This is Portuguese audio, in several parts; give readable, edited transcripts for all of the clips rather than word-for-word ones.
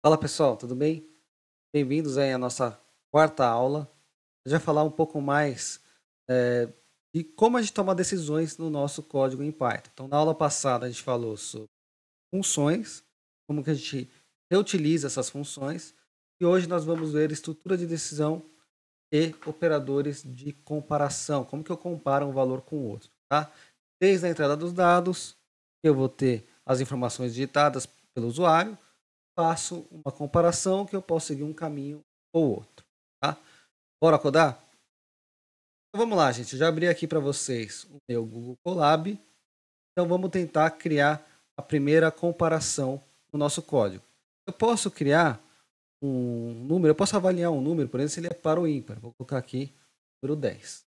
Fala pessoal, tudo bem? Bem-vindos aí à nossa quarta aula. A gente vai falar um pouco mais de como a gente toma decisões no nosso código em Python. Então, na aula passada a gente falou sobre funções, como que a gente reutiliza essas funções, e hoje nós vamos ver estrutura de decisão e operadores de comparação, como que eu comparo um valor com o outro, tá? Desde a entrada dos dados, eu vou ter as informações digitadas pelo usuário, faço uma comparação que eu posso seguir um caminho ou outro, tá? Bora codar? Então vamos lá, gente. Eu já abri aqui para vocês o meu Google Colab. Então vamos tentar criar a primeira comparação no nosso código. Eu posso criar um número, eu posso avaliar um número, por exemplo, se ele é par ou ímpar. Vou colocar aqui número 10.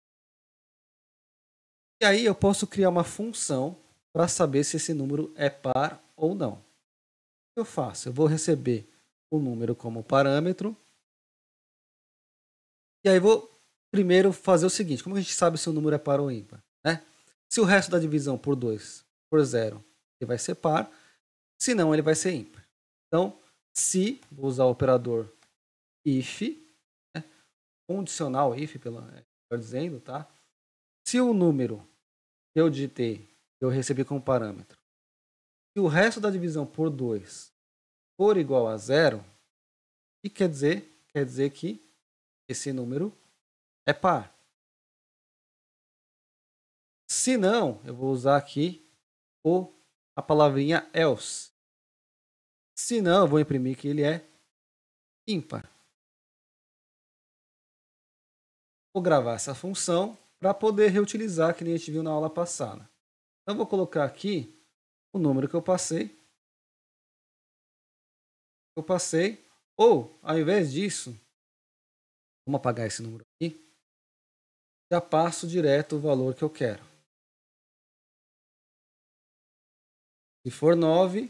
E aí eu posso criar uma função para saber se esse número é par ou não. O que eu faço? Eu vou receber o número como parâmetro. E aí vou primeiro fazer o seguinte, como a gente sabe se o número é par ou ímpar, né? Se o resto da divisão por 2 por 0, ele vai ser par, se não, ele vai ser ímpar. Então, se, vou usar o operador if, né? Condicional if, melhor dizendo, tá? Se o número que eu digitei, eu recebi como parâmetro, se o resto da divisão por 2 for igual a 0, o que quer dizer? Quer dizer que esse número é par. Se não, eu vou usar aqui a palavrinha else. Se não, eu vou imprimir que ele é ímpar. Vou gravar essa função para poder reutilizar, que nem a gente viu na aula passada. Então, vou colocar aqui o número que eu passei. Ou, ao invés disso, vamos apagar esse número aqui, já passo direto o valor que eu quero. Se for 9,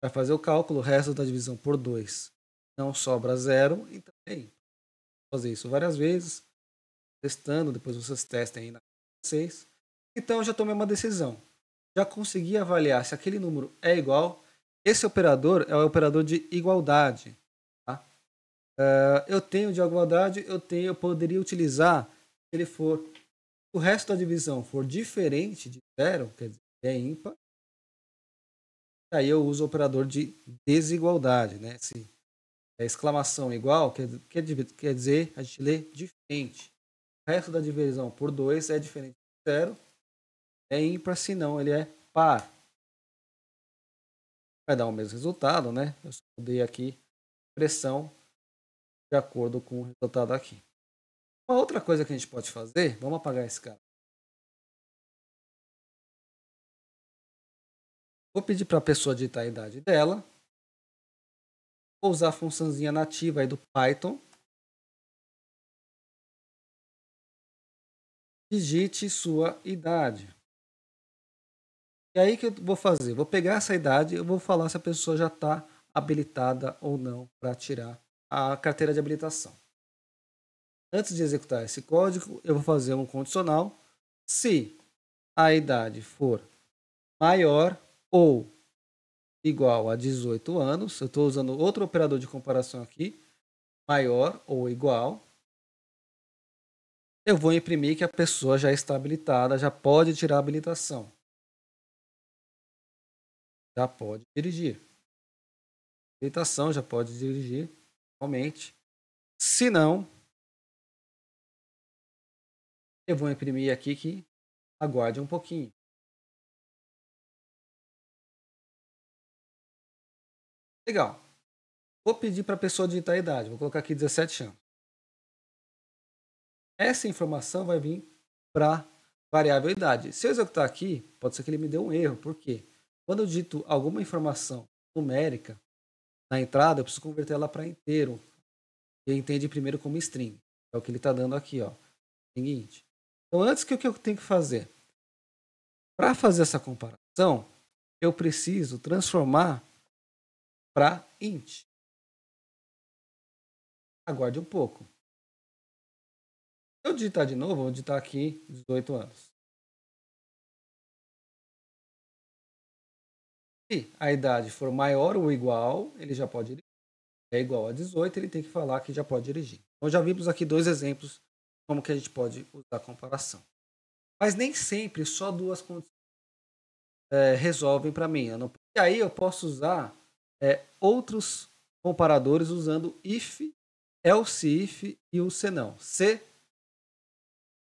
vai fazer o cálculo, o resto da divisão por 2 não sobra 0, então é ímpar. Vou fazer isso várias vezes, testando, depois vocês testem aí na vocês. Então eu já tomei uma decisão. Já consegui avaliar se aquele número é igual. Esse operador é o operador de igualdade. Tá? Eu tenho de igualdade, eu poderia utilizar se ele for o resto da divisão for diferente de zero, quer dizer, é ímpar. Aí eu uso o operador de desigualdade, né? Se é exclamação igual, quer dizer, a gente lê diferente. O resto da divisão por 2 é diferente de zero, é ímpar, senão ele é par. Vai dar o mesmo resultado, né? Eu só mudei aqui pressão de acordo com o resultado aqui. Uma outra coisa que a gente pode fazer, vamos apagar esse cara. Vou pedir para a pessoa digitar a idade dela. Vou usar a funçãozinha nativa aí do Python. Digite sua idade. E aí que eu vou fazer? Vou pegar essa idade e eu vou falar se a pessoa já está habilitada ou não para tirar a carteira de habilitação. Antes de executar esse código, eu vou fazer um condicional. Se a idade for maior ou igual a 18 anos, eu estou usando outro operador de comparação aqui, maior ou igual, eu vou imprimir que a pessoa já está habilitada, já pode tirar a habilitação. Já pode dirigir. Habilitação, já pode dirigir, realmente. Se não, eu vou imprimir aqui que aguarde um pouquinho. Legal. Vou pedir para a pessoa digitar a idade. Vou colocar aqui 17 anos. Essa informação vai vir para variável idade. Se eu executar aqui, pode ser que ele me dê um erro. Por quê? Quando eu digito alguma informação numérica na entrada, eu preciso converter ela para inteiro. Ele entende primeiro como string. É o que ele está dando aqui, ó. Seguinte. Então, antes, o que eu tenho que fazer? Para fazer essa comparação, eu preciso transformar para int. Aguarde um pouco. Se eu digitar de novo, vou digitar aqui 18 anos. Se a idade for maior ou igual, ele já pode ir. é igual a 18, ele tem que falar que já pode dirigir. Então já vimos aqui 2 exemplos como que a gente pode usar a comparação. Mas nem sempre só 2 condições resolvem para mim. E aí eu posso usar outros comparadores usando if, else if e o senão. Se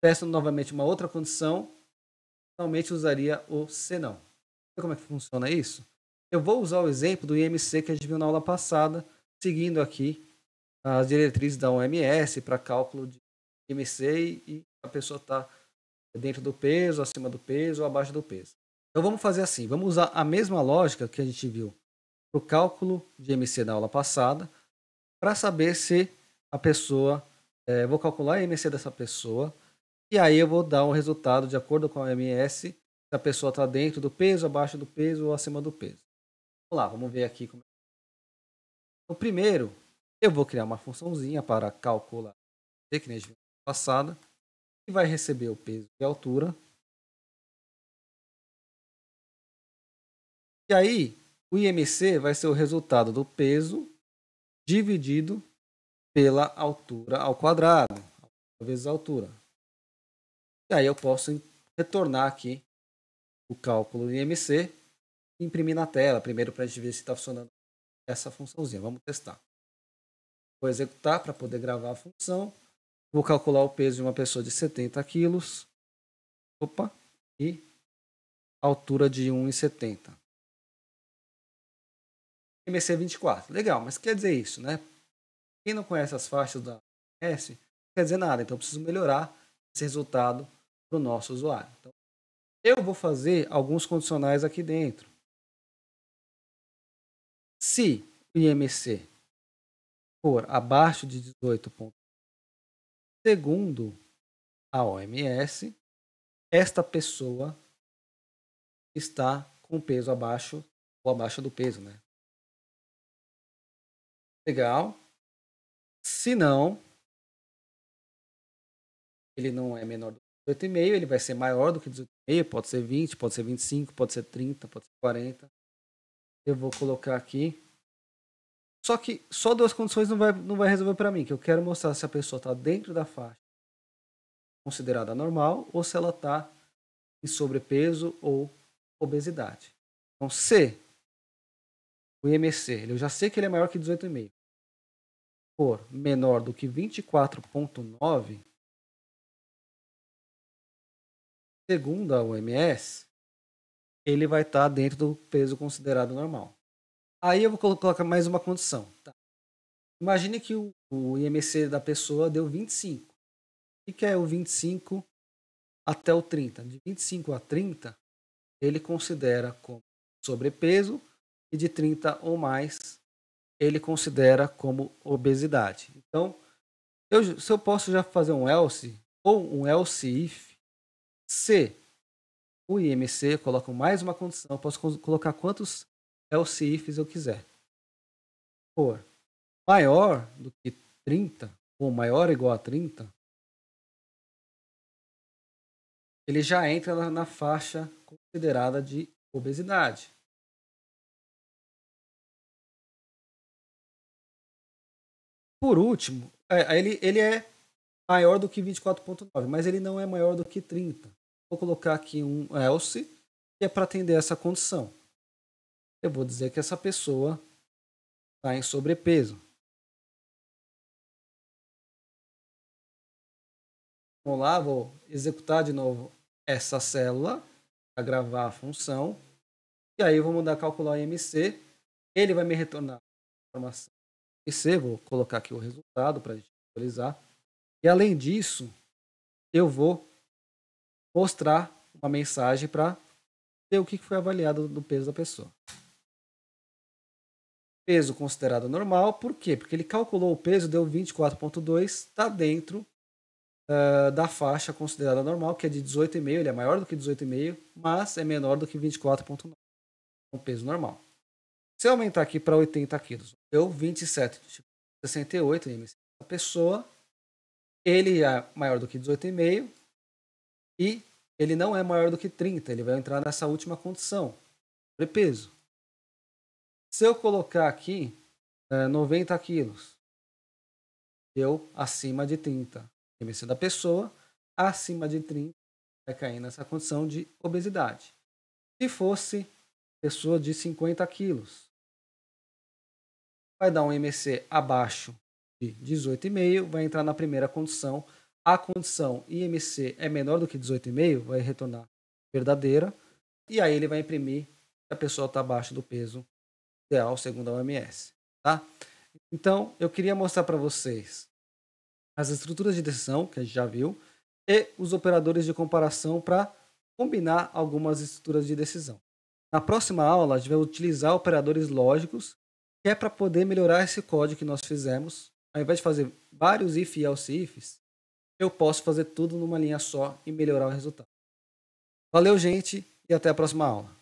peço novamente uma outra condição, normalmente usaria o senão. Sabe como é que funciona isso? Eu vou usar o exemplo do IMC que a gente viu na aula passada, seguindo aqui as diretrizes da OMS para cálculo de IMC e a pessoa está dentro do peso, acima do peso ou abaixo do peso. Então vamos fazer assim, vamos usar a mesma lógica que a gente viu para o cálculo de IMC na aula passada, para saber se a pessoa, vou calcular a IMC dessa pessoa, e aí eu vou dar um resultado de acordo com a OMS, se a pessoa está dentro do peso, abaixo do peso ou acima do peso. Vamos lá, vamos ver aqui como é. Então, primeiro, eu vou criar uma funçãozinha para calcular, que nem a gente viu na passada, que vai receber o peso e a altura. E aí, o IMC vai ser o resultado do peso dividido pela altura ao quadrado, vezes a altura. E aí eu posso retornar aqui o cálculo do IMC e imprimir na tela, primeiro para a gente ver se está funcionando essa funçãozinha. Vamos testar. Vou executar para poder gravar a função. Vou calcular o peso de uma pessoa de 70 quilos. Opa! E altura de 1,70. IMC 24. Legal, mas quer dizer isso, né? Quem não conhece as faixas da S, não quer dizer nada. Então eu preciso melhorar esse resultado para o nosso usuário. Então, eu vou fazer alguns condicionais aqui dentro. Se o IMC for abaixo de 18 pontos, segundo a OMS, esta pessoa está com peso abaixo ou abaixo do peso, né? Legal. Se não, ele não é menor do que 18,5, ele vai ser maior do que 18,5, pode ser 20, pode ser 25, pode ser 30, pode ser 40. Eu vou colocar aqui. Só que só 2 condições não vai resolver para mim, que eu quero mostrar se a pessoa está dentro da faixa considerada normal ou se ela está em sobrepeso ou obesidade. Então, se o IMC, eu já sei que ele é maior que 18,5, for menor do que 24,9, segundo a OMS, ele vai estar dentro do peso considerado normal. Aí eu vou colocar mais uma condição. Tá? Imagine que o IMC da pessoa deu 25. O que é o 25 até o 30? De 25 a 30, ele considera como sobrepeso e de 30 ou mais, ele considera como obesidade. Então, se eu posso já fazer um else ou um else if, se o IMC, eu coloco mais uma condição, eu posso colocar quantos else ifs eu quiser. For maior do que 30, ou maior ou igual a 30, ele já entra na faixa considerada de obesidade. Por último, ele é maior do que 24,9, mas ele não é maior do que 30. Vou colocar aqui um else, que é para atender essa condição. Eu vou dizer que essa pessoa está em sobrepeso. Vamos lá, vou executar de novo essa célula para gravar a função. E aí eu vou mandar calcular o IMC. Ele vai me retornar a informação do IMC. Vou colocar aqui o resultado para a gente visualizar. E além disso, eu vou mostrar uma mensagem para ver o que foi avaliado do peso da pessoa. Peso considerado normal, por quê? Porque ele calculou o peso, deu 24,2, está dentro da faixa considerada normal, que é de 18,5, ele é maior do que 18,5, mas é menor do que 24,9, um peso normal. Se eu aumentar aqui para 80 quilos, deu 27,68 IMC da pessoa, ele é maior do que 18,5 e ele não é maior do que 30, ele vai entrar nessa última condição, sobrepeso. Se eu colocar aqui 90 quilos. Deu acima de 30. IMC da pessoa, acima de 30, vai cair nessa condição de obesidade. Se fosse pessoa de 50 quilos, vai dar um IMC abaixo de 18,5, vai entrar na primeira condição. A condição IMC é menor do que 18,5, vai retornar verdadeira, e aí ele vai imprimir que a pessoa está abaixo do peso ideal, segundo a OMS. Tá? Então, eu queria mostrar para vocês as estruturas de decisão, que a gente já viu, e os operadores de comparação para combinar algumas estruturas de decisão. Na próxima aula, a gente vai utilizar operadores lógicos, que é para poder melhorar esse código que nós fizemos. Ao invés de fazer vários if e else ifs, eu posso fazer tudo numa linha só e melhorar o resultado. Valeu, gente, e até a próxima aula.